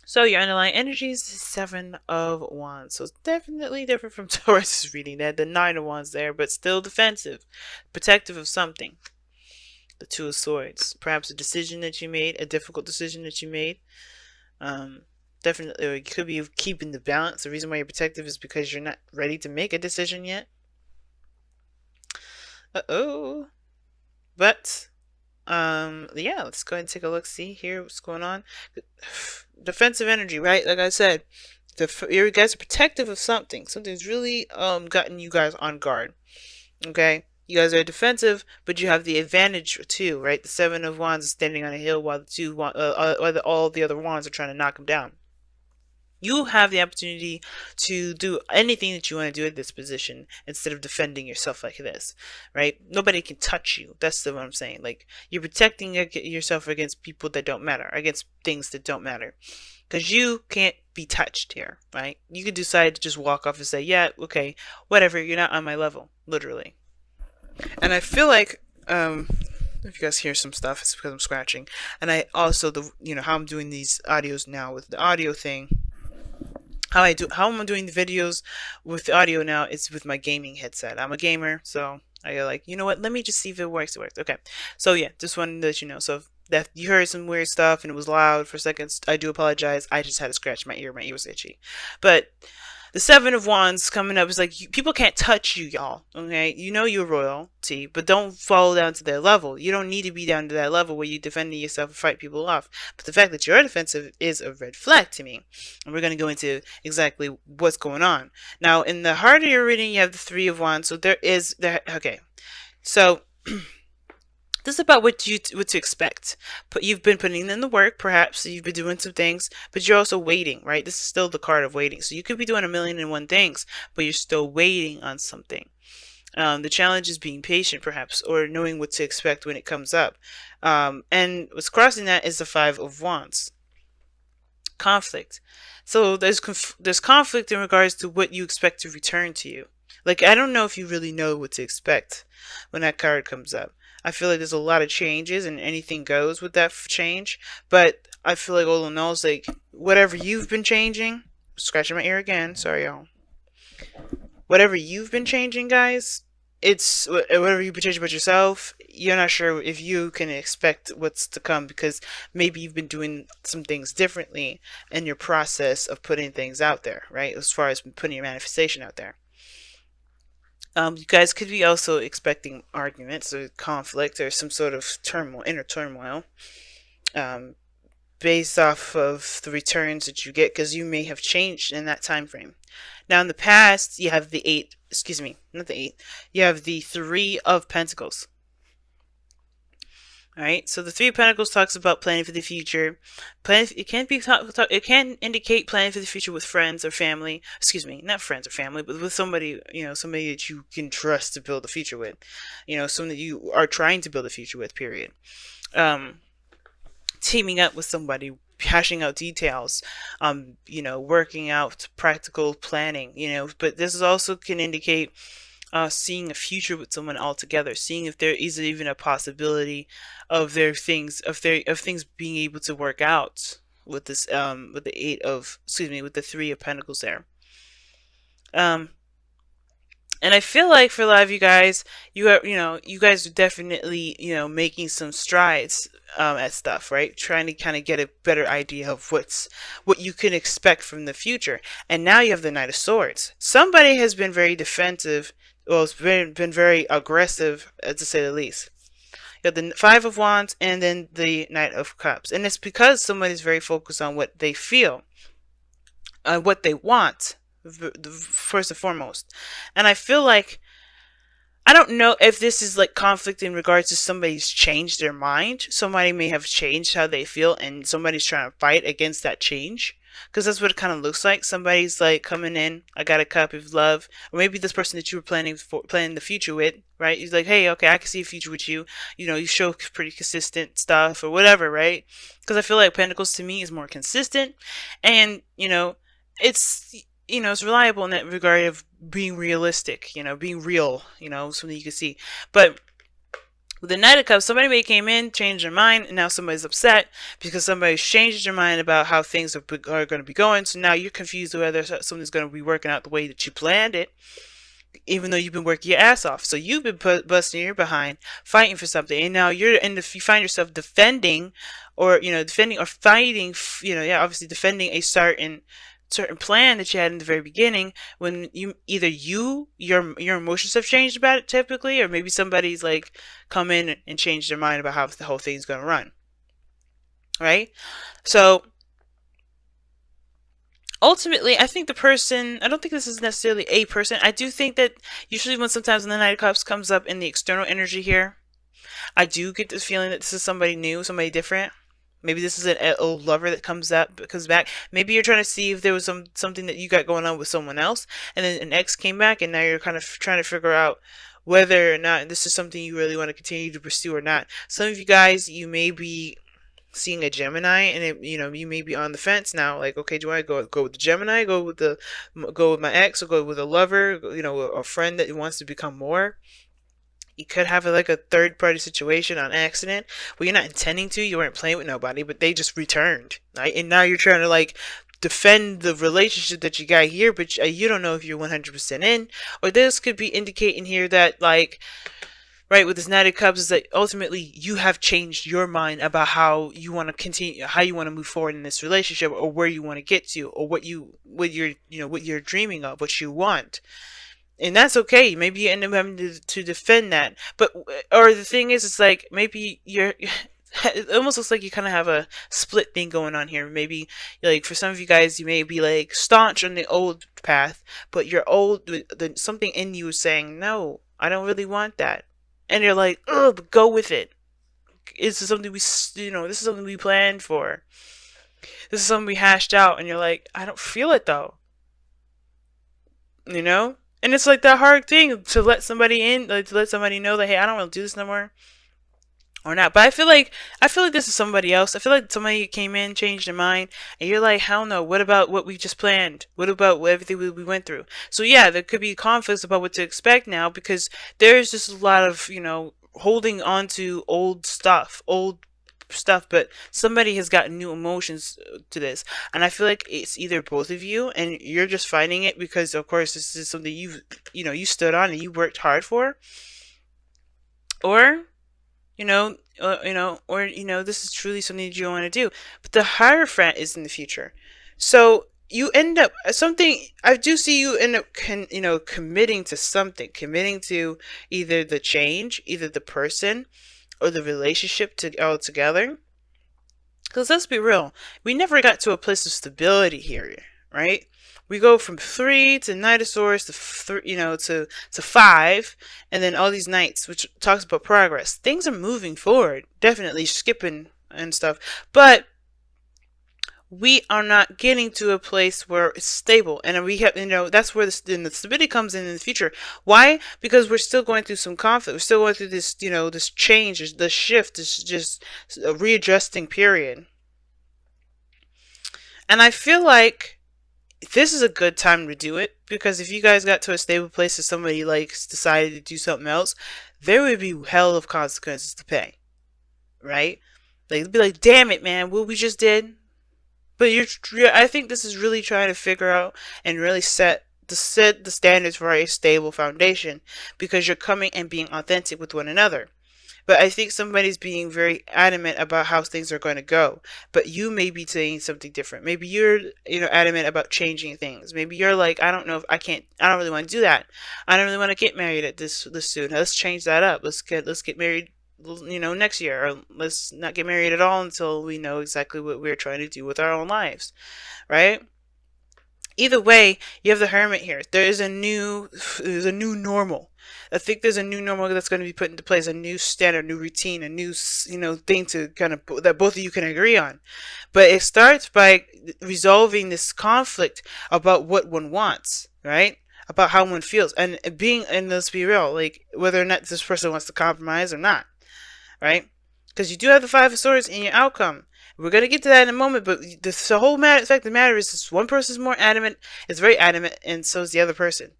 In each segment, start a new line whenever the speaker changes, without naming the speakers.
So your underlying energy is the Seven of Wands. So it's definitely different from Taurus's reading. They had the Nine of Wands there, but still defensive, protective of something. The Two of Swords. Perhaps a decision that you made, a difficult decision that you made. Um, Definitely, or it could be keeping the balance. The reason why you're protective is because you're not ready to make a decision yet. Uh-oh. But yeah, let's go ahead and take a look, see here what's going on. Defensive energy, right? Like I said, you guys are protective of something. Something's really gotten you guys on guard. Okay, you guys are defensive, but you have the advantage too, right? The Seven of Wands is standing on a hill while all the other wands are trying to knock him down. You have the opportunity to do anything that you want to do at this position instead of defending yourself like this, right? Nobody can touch you. That's what I'm saying. Like, you're protecting yourself against people that don't matter, against things that don't matter. Because you can't be touched here, right? You could decide to just walk off and say, yeah, okay, whatever, you're not on my level, literally. And I feel like, if you guys hear some stuff, it's because I'm scratching. And I also, how I'm doing these audios now with the audio thing, how I'm doing the videos with the audio now is with my gaming headset. I'm a gamer, so I go like, you know what, let me just see if it works. It works. Okay. So yeah, just wanted to let you know. So if that you heard some weird stuff and it was loud for seconds, I do apologize. I just had to scratch my ear. My ear was itchy. But the Seven of Wands coming up is like, people can't touch you, y'all. Okay, you know you're royalty, but don't fall down to their level. You don't need to be down to that level where you're defending yourself and fight people off. But the fact that you're defensive is a red flag to me, and we're going to go into exactly what's going on now. In the heart of your reading, you have the Three of Wands, so there is that. Okay, so this is about what to expect. But you've been putting in the work, perhaps you've been doing some things, but you're also waiting, right? This is still the card of waiting. So you could be doing a million and one things, but you're still waiting on something. The challenge is being patient, perhaps, or knowing what to expect when it comes up. And what's crossing that is the Five of Wands. Conflict. So there's conflict in regards to what you expect to return to you. Like, I don't know if you really know what to expect when that card comes up. I feel like there's a lot of changes and anything goes with that change. But I feel like Olo knows, like, whatever you've been changing, scratching my ear again, sorry y'all. Whatever you've been changing, guys, it's whatever you've been changing about yourself, you're not sure if you can expect what's to come because maybe you've been doing some things differently in your process of putting things out there, right? As far as putting your manifestation out there. You guys could be also expecting arguments or conflict or some sort of turmoil, inner turmoil, um, based off of the returns that you get because you may have changed in that time frame. Now, in the past, you have the eight, excuse me, not the eight, you have the Three of Pentacles. All right, so the Three of Pentacles talks about planning for the future. It can be it can indicate planning for the future with friends or family. Excuse me, not friends or family, but with somebody, somebody that you can trust to build a future with. Someone that you are trying to build a future with. Period. Teaming up with somebody, hashing out details, working out practical planning. But this is also can indicate seeing a future with someone altogether, seeing if there is even a possibility of things being able to work out with this with the Three of Pentacles there. And I feel like for a lot of you guys, you guys are definitely, making some strides at stuff, right? Trying to kind of get a better idea of what you can expect from the future. And now you have the Knight of Swords. Somebody has been very defensive. Well, it's been very aggressive, to say the least. You have the Five of Wands and then the Knight of Cups. And it's because somebody's very focused on what they feel, what they want, first and foremost. And I feel like, I don't know if this is like conflict in regards to somebody's changed their mind. Somebody may have changed how they feel and somebody's trying to fight against that change. Because that's what it kind of looks like. Somebody's like coming in, I got a cup of love. Or maybe this person that you were planning the future with, right? He's like, hey, okay, I can see a future with you. You show pretty consistent stuff or whatever, right? Because I feel like Pentacles to me is more consistent. And, it's reliable in that regard of being realistic, being real, something you can see. But With the Knight of Cups, somebody may came in, changed their mind, and now somebody's upset because somebody's changed their mind about how things are going to be going. So now you're confused whether something's going to be working out the way that you planned it, even though you've been working your ass off. So you've been busting your behind, fighting for something, and now you find yourself defending, or defending or fighting, obviously defending a certain plan that you had in the very beginning, when your emotions have changed about it typically, or maybe somebody's like come in and changed their mind about how the whole thing's going to run, right? So ultimately, I think I don't think this is necessarily a person. I do think that usually sometimes when the Knight of Cups comes up in the external energy here, I do get this feeling that this is somebody new, somebody different. Maybe this is an old lover that comes back. Maybe you're trying to see if there was something that you got going on with someone else, and then an ex came back, and now you're kind of trying to figure out whether or not this is something you really want to continue to pursue or not. Some of you guys, you may be seeing a Gemini, and you may be on the fence now, like, okay, do I go with the Gemini, go with my ex, or go with a lover, a friend that wants to become more? You could have like a third party situation on accident where you're not intending to, you weren't playing with nobody, but they just returned, right? And now you're trying to like defend the relationship that you got here, but you don't know if you're 100% in. Or this could be indicating here that, like, right, with this Knight of Cups, is that ultimately you have changed your mind about how you want to continue, how you want to move forward in this relationship, or where you want to get to, or what you're dreaming of, what you want. And that's okay. Maybe you end up having to defend that. Or the thing is, it's like, maybe it almost looks like you kind of have a split thing going on here. Maybe, like, for some of you guys, you may be like staunch on the old path, but something in you is saying, no, I don't really want that. And you're like, ugh, go with it. This is something this is something we planned for. This is something we hashed out. And you're like, I don't feel it though. And it's like that hard thing to let somebody in, like to let somebody know that, hey, I don't want to do this no more, or not. But I feel like this is somebody else. I feel like somebody came in, changed their mind, and you're like, hell no. What about what we just planned? What about everything we went through? So yeah, there could be conflicts about what to expect now, because there's just a lot of holding on to old stuff, but somebody has gotten new emotions to this, and I feel like it's either both of you, and you're just finding it because, of course, this is something you stood on and you worked hard for, or this is truly something that you want to do. But the Hierophant is in the future, so you end up I do see you end up committing to something, committing to either the change, either the person, or the relationship all together. Because let's be real, we never got to a place of stability here, right? We go from 3 to Knight of Swords to 5, and then all these Knights, which talks about progress. Things are moving forward, definitely skipping and stuff, but we are not getting to a place where it's stable, and we have, that's where the stability comes in the future. Why? Because we're still going through some conflict. We're still going through this, this change, this shift, this just a readjusting period. And I feel like this is a good time to do it, because if you guys got to a stable place and somebody decided to do something else, there would be hell of consequences to pay, right? They'd be like, damn it, man, what we just did. But I think this is really trying to figure out and really set the standards for a stable foundation, because you're coming and being authentic with one another. But I think somebody's being very adamant about how things are going to go. But you may be saying something different. Maybe you're, adamant about changing things. Maybe you're like, I don't know if I don't really want to do that. I don't really want to get married at this soon. Let's change that up. Let's get married, next year, or let's not get married at all until we know exactly what we're trying to do with our own lives, right? Either way, you have the Hermit here. There's a new normal. I think there's a new normal that's going to be put into place, a new standard, new routine, a new, thing to kind of, that both of you can agree on. But it starts by resolving this conflict about what one wants, right? About how one feels, and let's be real, like, whether or not this person wants to compromise or not, right? Because you do have the Five of Swords in your outcome. We're going to get to that in a moment, but the whole fact of the matter is this one person is more adamant, is very adamant, and so is the other person.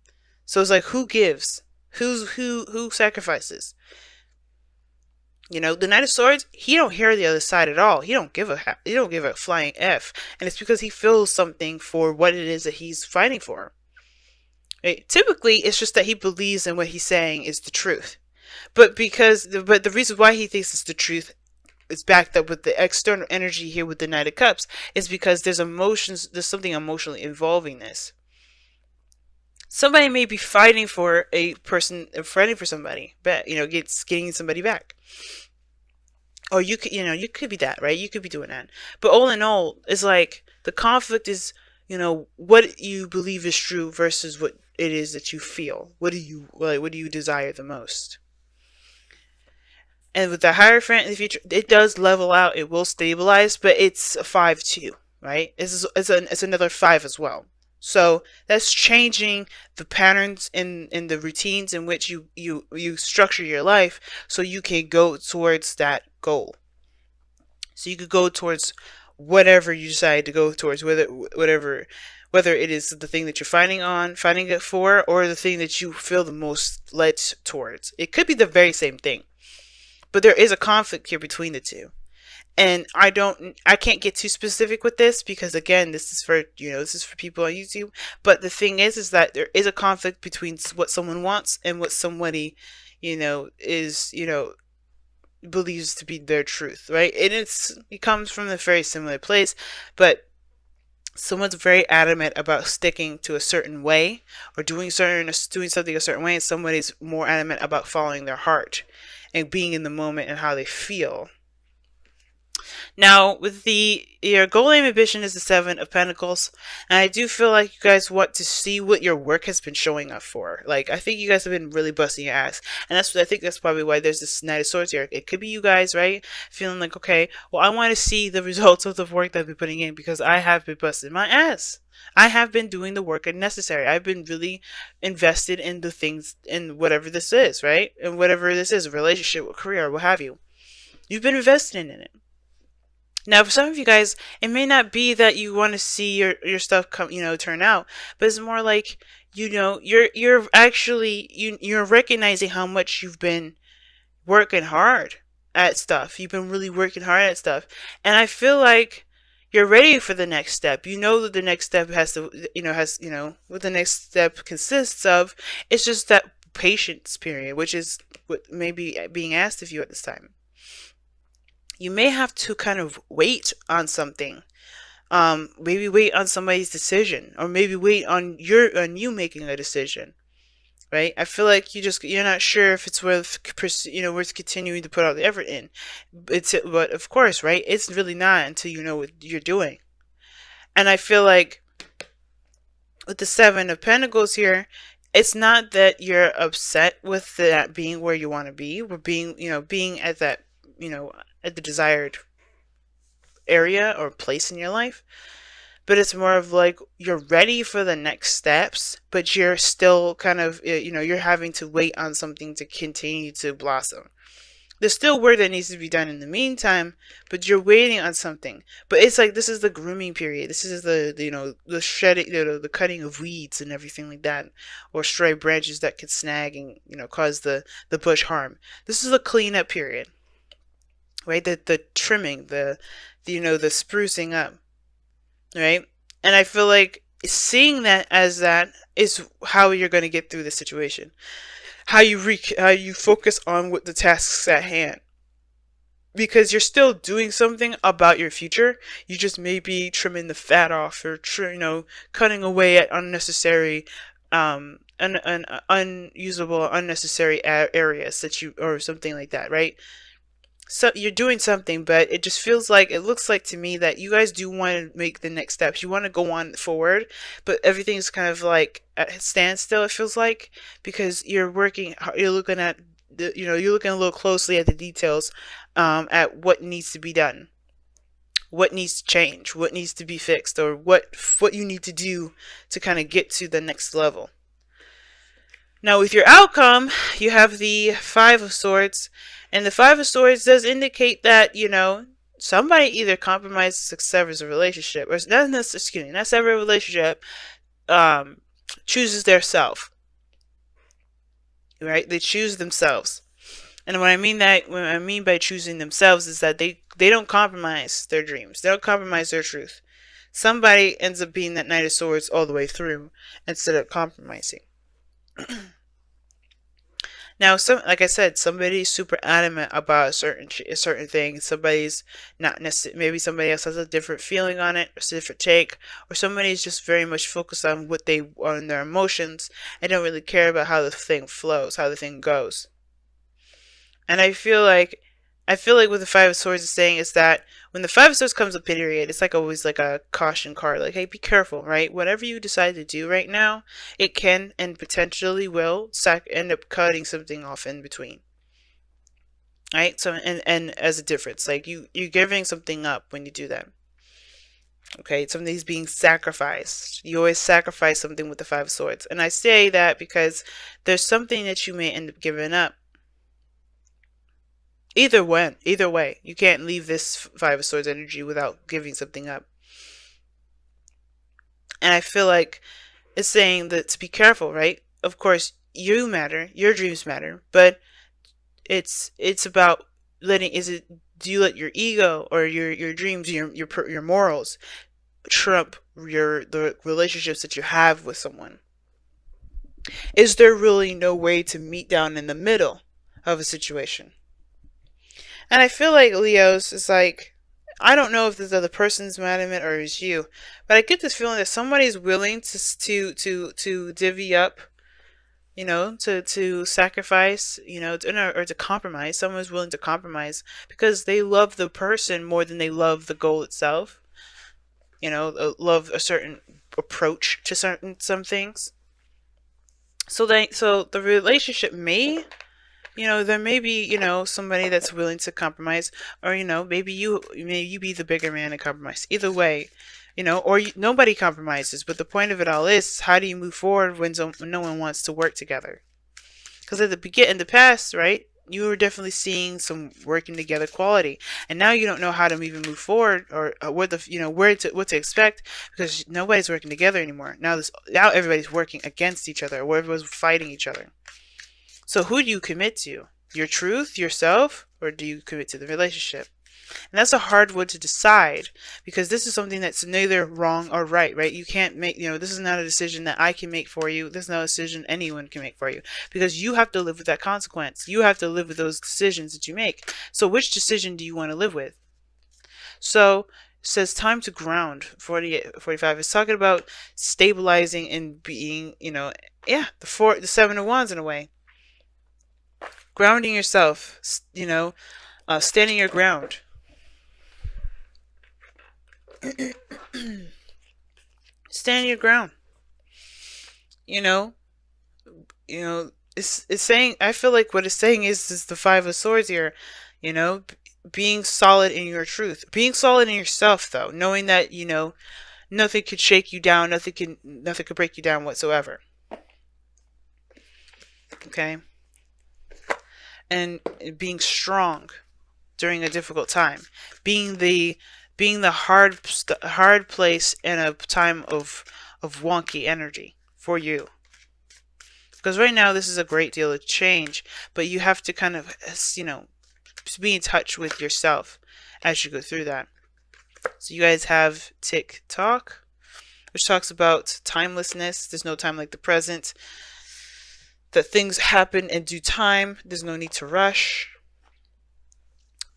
So it's like, who gives? Who sacrifices? You know, the Knight of Swords, he don't hear the other side at all. He don't give a flying F. And it's because he feels something for what it is that he's fighting for. Right? Typically, it's just that he believes in what he's saying is the truth. But the reason why he thinks it's the truth is backed up with the external energy here with the Knight of Cups is because there's something emotionally involving this. Somebody may be fighting for a person, fighting for somebody, but getting somebody back. Or you could be that, right? You could be doing that. But all in all, it's like the conflict is, what you believe is true versus what it is that you feel. What do you desire the most? And with the Hierophant in the future, it does level out. It will stabilize, but it's a 5-2, right? It's another 5 as well. So that's changing the patterns in the routines in which you structure your life so you can go towards that goal. So you could go towards whatever you decide to go towards, whether it is the thing that you're finding it for, or the thing that you feel the most led towards. It could be the very same thing, but there is a conflict here between the two. And I can't get too specific with this because again, this is for people on YouTube. But the thing is that there is a conflict between what someone wants and what somebody, is, believes to be their truth, right? And it comes from a very similar place, but someone's very adamant about sticking to a certain way or doing something a certain way, and somebody's more adamant about following their heart and being in the moment and how they feel. Now, with your goal, aim, ambition is the 7 of Pentacles, and I do feel like you guys want to see what your work has been showing up for. Like, I think you guys have been really busting your ass, and I think that's probably why there's this Knight of Swords here. It could be you guys, right? Feeling like, okay, well, I want to see the results of the work that I've been putting in because I have been busting my ass. I have been doing the work necessary. I've been really invested in the things, in whatever this is, right? And whatever this is, a relationship, a career, what have you. You've been invested in it. Now, for some of you guys, it may not be that you want to see your stuff turn out, but it's more like, you're actually, you're recognizing how much you've been working hard at stuff. You've been really working hard at stuff. And I feel like you're ready for the next step. You know that the next step what the next step consists of. It's just that patience period, which is what may be being asked of you at this time. You may have to kind of wait on something. Maybe wait on somebody's decision, or maybe wait on you making a decision. Right? I feel like you're not sure if it's worth continuing to put all the effort in. But of course, right? It's really not until you know what you're doing. And I feel like with the 7 of Pentacles here, it's not that you're upset with that being where you want to be, or being at that, at the desired area or place in your life, but it's more of like you're ready for the next steps, but you're still kind of, you're having to wait on something to continue to blossom. There's still work that needs to be done in the meantime, but you're waiting on something. But it's like, this is the grooming period. This is the shedding, the cutting of weeds and everything like that, or stray branches that could snag and cause the bush harm. This is the cleanup period. Right, the trimming, the sprucing up, right? And I feel like seeing that as that is how you're going to get through the situation. How you focus on what the tasks at hand, because you're still doing something about your future. You just may be trimming the fat off, or cutting away at unnecessary, unusable, unnecessary areas or something like that, right? So you're doing something, but it looks like to me that you guys do want to make the next steps. You want to go on forward, but everything's kind of like at a standstill, it feels like, because you're looking at you're looking a little closely at the details, at what needs to be done, what needs to change, what needs to be fixed, or what you need to do to kind of get to the next level. Now, with your outcome, you have the 5 of Swords, and the 5 of Swords does indicate that, somebody either compromises or severs a relationship, or not sever a relationship, chooses their self, right? They choose themselves. And what I mean by choosing themselves is that they don't compromise their dreams. They don't compromise their truth. Somebody ends up being that Knight of Swords all the way through instead of compromising. Now, like I said, somebody's super adamant about a certain thing. Somebody's not necessarily. Maybe somebody else has a different feeling on it, or a different take, or somebody's just very much focused on on their emotions, and don't really care about how the thing flows, how the thing goes. And I feel like what the Five of Swords is saying is that when the Five of Swords comes up, period, it's like always like a caution card. Like, hey, be careful, right? Whatever you decide to do right now, it can and potentially will end up cutting something off in between. Right? So, and as a difference, like you're giving something up when you do that. Okay, something's being sacrificed. You always sacrifice something with the Five of Swords. And I say that because there's something that you may end up giving up. Either way, you can't leave this Five of Swords energy without giving something up. And I feel like it's saying that to be careful, right? Of course, you matter, your dreams matter, but it's about do you let your ego or your dreams, your morals trump the relationships that you have with someone? Is there really no way to meet down in the middle of a situation? And I feel like Leo's is like, I don't know if this other person's mad at it or it's you, but I get this feeling that somebody's willing to divvy up, to sacrifice, or to compromise. Someone's willing to compromise because they love the person more than they love the goal itself. Love a certain approach to some things. So the relationship may, there may be, somebody that's willing to compromise, or, maybe you be the bigger man and compromise. Either way, or nobody compromises. But the point of it all is, how do you move forward when no one wants to work together? Because in the past, right, you were definitely seeing some working together quality, and now you don't know how to even move forward, or what to expect, because nobody's working together anymore. Now everybody's working against each other, or everyone's fighting each other. So who do you commit to? Your truth, yourself, or do you commit to the relationship? And that's a hard one to decide, because this is something that's neither wrong or right? You can't make, this is not a decision that I can make for you. This is not a decision anyone can make for you, because you have to live with that consequence. You have to live with those decisions that you make. So which decision do you want to live with? So it says time to ground. 45 is talking about stabilizing and being, the Seven of Wands in a way. Grounding yourself, standing your ground. Stand your ground. It's saying, I feel like what it's saying is the Five of Swords here, being solid in your truth, being solid in yourself, though, knowing that, nothing could shake you down, nothing could break you down whatsoever. Okay? And being strong during a difficult time, being the hard place in a time of wonky energy for you. Because right now this is a great deal of change, but you have to kind of, be in touch with yourself as you go through that. So you guys have Tick Talk, which talks about timelessness. There's no time like the present. That things happen in due time. There's no need to rush.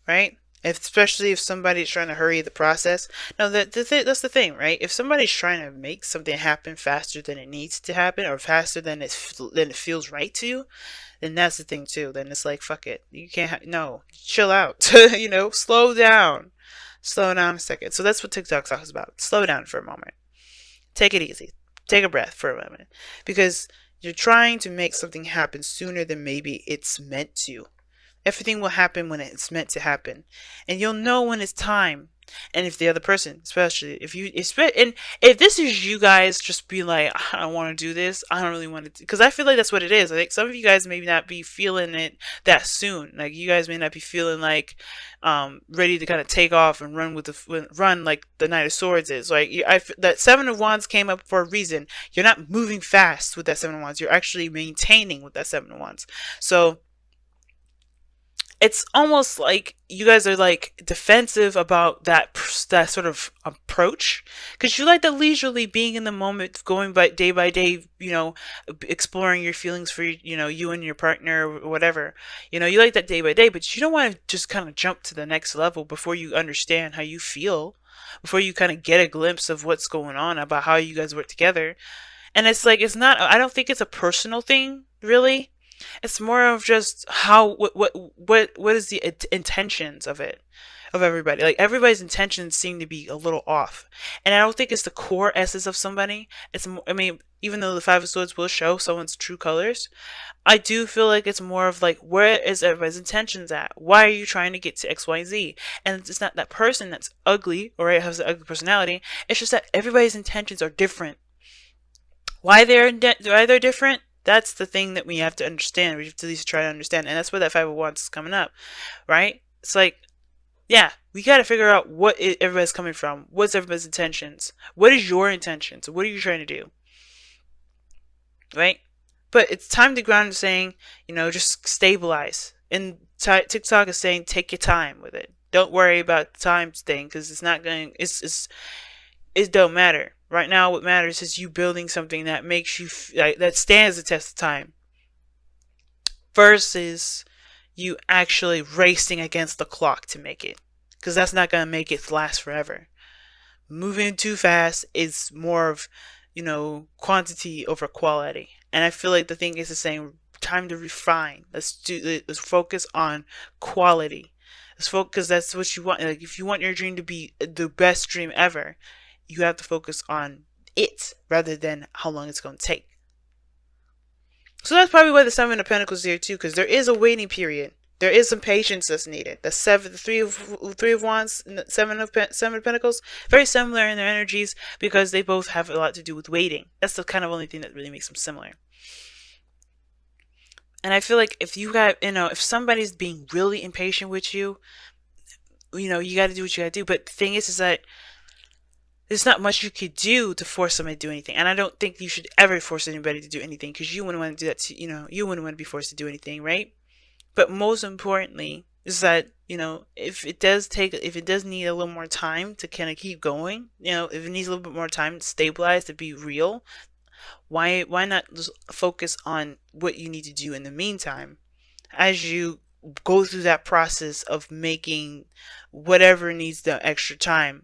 Right? Especially if somebody's trying to hurry the process. Now, that's the thing, right? If somebody's trying to make something happen faster than it needs to happen, or faster than it feels right to you, then that's the thing too. Then it's like, fuck it. You can't, no, chill out. Slow down. Slow down a second. So that's what TikTok talks about. Slow down for a moment. Take it easy. Take a breath for a moment. Because you're trying to make something happen sooner than maybe it's meant to. Everything will happen when it's meant to happen. And you'll know when it's time. And if the other person, especially if this is you guys just be like, I don't want to do this, I don't really want to, because I feel like that's what it is. I think some of you guys may not be feeling it that soon. Like, you guys may not be feeling like ready to kind of take off and run like the Knight of Swords is. Like, that Seven of Wands came up for a reason. You're not moving fast with that Seven of Wands. You're actually maintaining with that Seven of Wands. So it's almost like you guys are like defensive about that sort of approach, because you like the leisurely being in the moment, going by day, exploring your feelings for you and your partner or whatever. You like that day by day, but you don't want to just kind of jump to the next level before you understand how you feel, before you kind of get a glimpse of what's going on about how you guys work together. And it's like, it's not, I don't think it's a personal thing, really. It's more of just how, what is the intentions of it, of everybody. Like, everybody's intentions seem to be a little off. And I don't think it's the core essence of somebody. It's more, I mean, even though the Five of Swords will show someone's true colors, I do feel like it's more of like, where is everybody's intentions at? Why are you trying to get to X, Y, and Z? And it's not that person that's ugly or has an ugly personality. It's just that everybody's intentions are different. Why they're different? That's the thing that we have to understand. We have to at least try to understand, and that's where that 501 is coming up, right? It's like, yeah, we got to figure out everybody's coming from. What's everybody's intentions? What is your intentions? What are you trying to do, right? But it's time to ground, saying, just stabilize. And TikTok is saying, take your time with it. Don't worry about the time thing, because it's not going. It don't matter. Right now, what matters is you building something that makes you that stands the test of time, versus you actually racing against the clock to make it, because that's not gonna make it last forever. Moving too fast is more of, quantity over quality, and I feel like the thing is the same. Time to refine. Let's focus on quality. Let's focus, because that's what you want. Like, if you want your dream to be the best dream ever, you have to focus on it rather than how long it's going to take. So that's probably why the Seven of Pentacles is here too, because there is a waiting period. There is some patience that's needed. The Three of Wands, and the Seven of Pentacles, very similar in their energies, because they both have a lot to do with waiting. That's the kind of only thing that really makes them similar. And I feel like if you got, if somebody's being really impatient with you, you got to do what you got to do. But the thing is that there's not much you could do to force somebody to do anything. And I don't think you should ever force anybody to do anything, because you wouldn't want to do that you wouldn't want to be forced to do anything, right? But most importantly is that, if it does need a little more time to kind of keep going, if it needs a little bit more time to stabilize, to be real, why not just focus on what you need to do in the meantime, as you go through that process of making whatever needs the extra time